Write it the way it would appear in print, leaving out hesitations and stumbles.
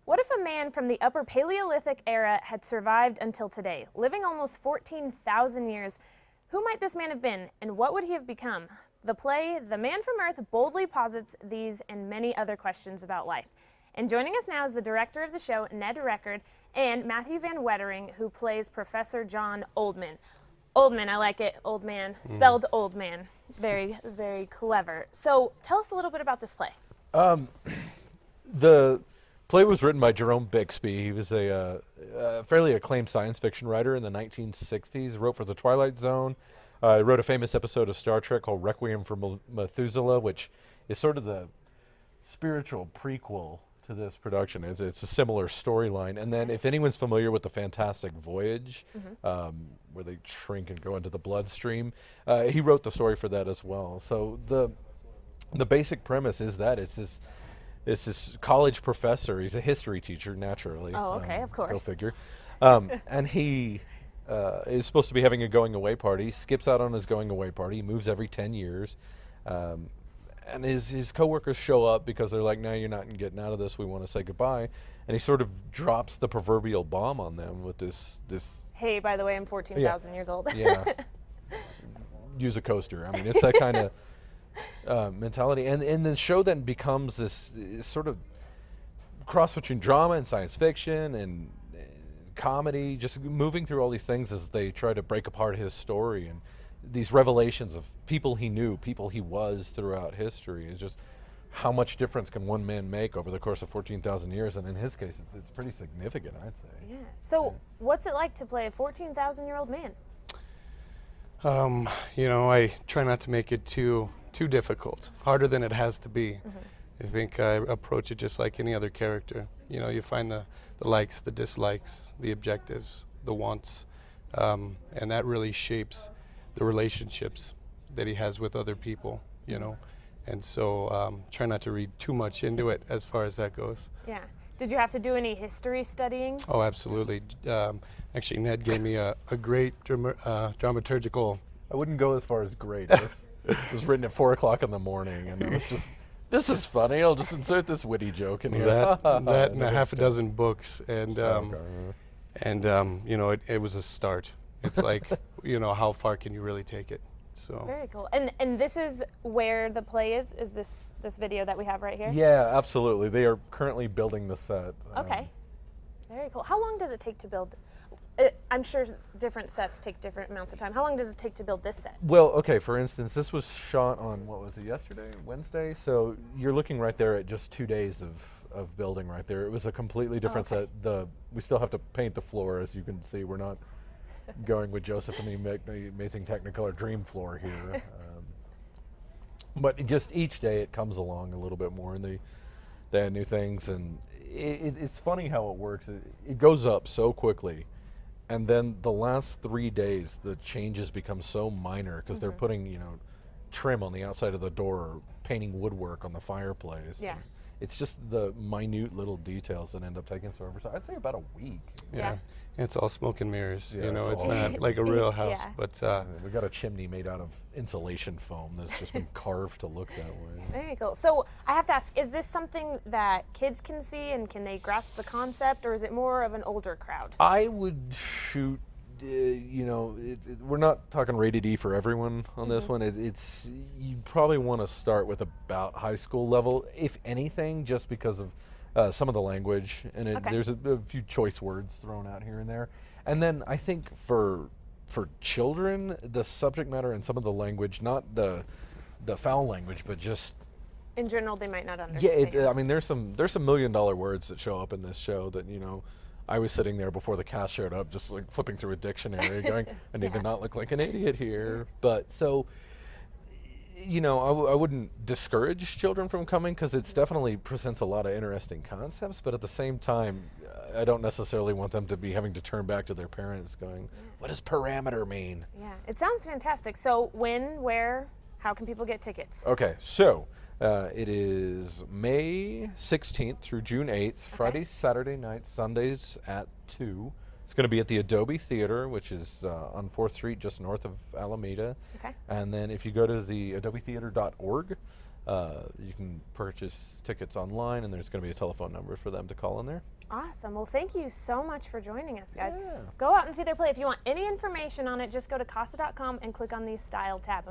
What if a man from the Upper Paleolithic era had survived until today, living almost 14,000 years? Who might this man have been, and what would he have become? The play, The Man from Earth, boldly posits these and many other questions about life. And joining us now is the director of the show, Ned Record, and Matthew Van Wettering, who plays Professor John Oldman. Oldman, I like it, old man, spelled old man. Very, very clever. So tell us a little bit about this play. The play was written by Jerome Bixby. He was a fairly acclaimed science fiction writer in the 1960s. Wrote for The Twilight Zone. He wrote a famous episode of Star Trek called Requiem for Methuselah, which is sort of the spiritual prequel to this production. It's a similar storyline. And then if anyone's familiar with The Fantastic Voyage, where they shrink and go into the bloodstream, he wrote the story for that as well. So the basic premise is that it's this college professor. He's a history teacher, naturally. Oh, okay, of course. Go figure. And he is supposed to be having a going-away party. He skips out on his going-away party. He moves every 10 years. And his coworkers show up because they're like, no, you're not getting out of this. We want to say goodbye. And he sort of drops the proverbial bomb on them with this. Hey, by the way, I'm 14,000 years old. Yeah. Use a coaster. I mean, it's that kind of mentality. And the show then becomes this sort of cross between drama and science fiction and comedy, just moving through all these things as they try to break apart his story and these revelations of people he knew, people he was throughout history. Is just how much difference can one man make over the course of 14,000 years, and in his case it's pretty significant, I'd say. Yeah. So what's it like to play a 14,000-year-old man? I try not to make it too difficult, harder than it has to be. I think I approach it just like any other character. You find the likes, the dislikes, the objectives, the wants, and that really shapes the relationships that he has with other people, And so try not to read too much into it as far as that goes. Yeah. Did you have to do any history studying? Oh, absolutely. Actually, Ned gave me a great dramaturgical. I wouldn't go as far as great. It was written at 4 o'clock in the morning, and it was just, this is funny. I'll just insert this witty joke in here. That and a half a dozen books, and it was a start. It's like, how far can you really take it? So Very cool. And this is where the play is this video that we have right here? Yeah, absolutely. They are currently building the set. Okay. Very cool. How long does it take to build? I'm sure different sets take different amounts of time. How long does it take to build this set? Well, okay, for instance, this was shot on, what was it, yesterday? Wednesday? So you're looking right there at just 2 days of building right there. It was a completely different set. We still have to paint the floor, as you can see. We're not going with Joseph and the amazing Technicolor Dream floor here. But just each day it comes along a little bit more, and they add new things. And it's funny how it works. It goes up so quickly. And then the last 3 days, the changes become so minor because they're putting, trim on the outside of the door, or painting woodwork on the fireplace. Yeah. It's just the minute little details that end up taking so over. So I'd say about a week. Yeah. It's all smoke and mirrors. Yeah, It's not like a real house, Yeah. but We got a chimney made out of insulation foam that's just been carved to look that way. Very cool. So I have to ask, is this something that kids can see and can they grasp the concept, or is it more of an older crowd? I would shoot, we're not talking rated E for everyone on this one. It's you probably want to start with about high school level, if anything, just because of some of the language, and there's a few choice words thrown out here and there. And then I think for children, the subject matter and some of the language, not the foul language, but just In general, they might not understand. I mean, there's some $1 million words that show up in this show that I was sitting there before the cast showed up, just like flipping through a dictionary, going, I need to not look like an idiot here. But so, I wouldn't discourage children from coming because it definitely presents a lot of interesting concepts. But at the same time, I don't necessarily want them to be having to turn back to their parents going, what does parameter mean? Yeah, it sounds fantastic. So when, where, how can people get tickets? Okay, so it is May 16th through June 8th, Friday, Saturday night, Sundays at 2. It's going to be at the Adobe Theater, which is on 4th Street, just north of Alameda. Okay. And then if you go to the adobetheater.org, You can purchase tickets online, and there's going to be a telephone number for them to call in there. Awesome. Well, thank you so much for joining us, guys. Yeah. Go out and see their play. If you want any information on it, just go to Casa.com and click on the Style tab.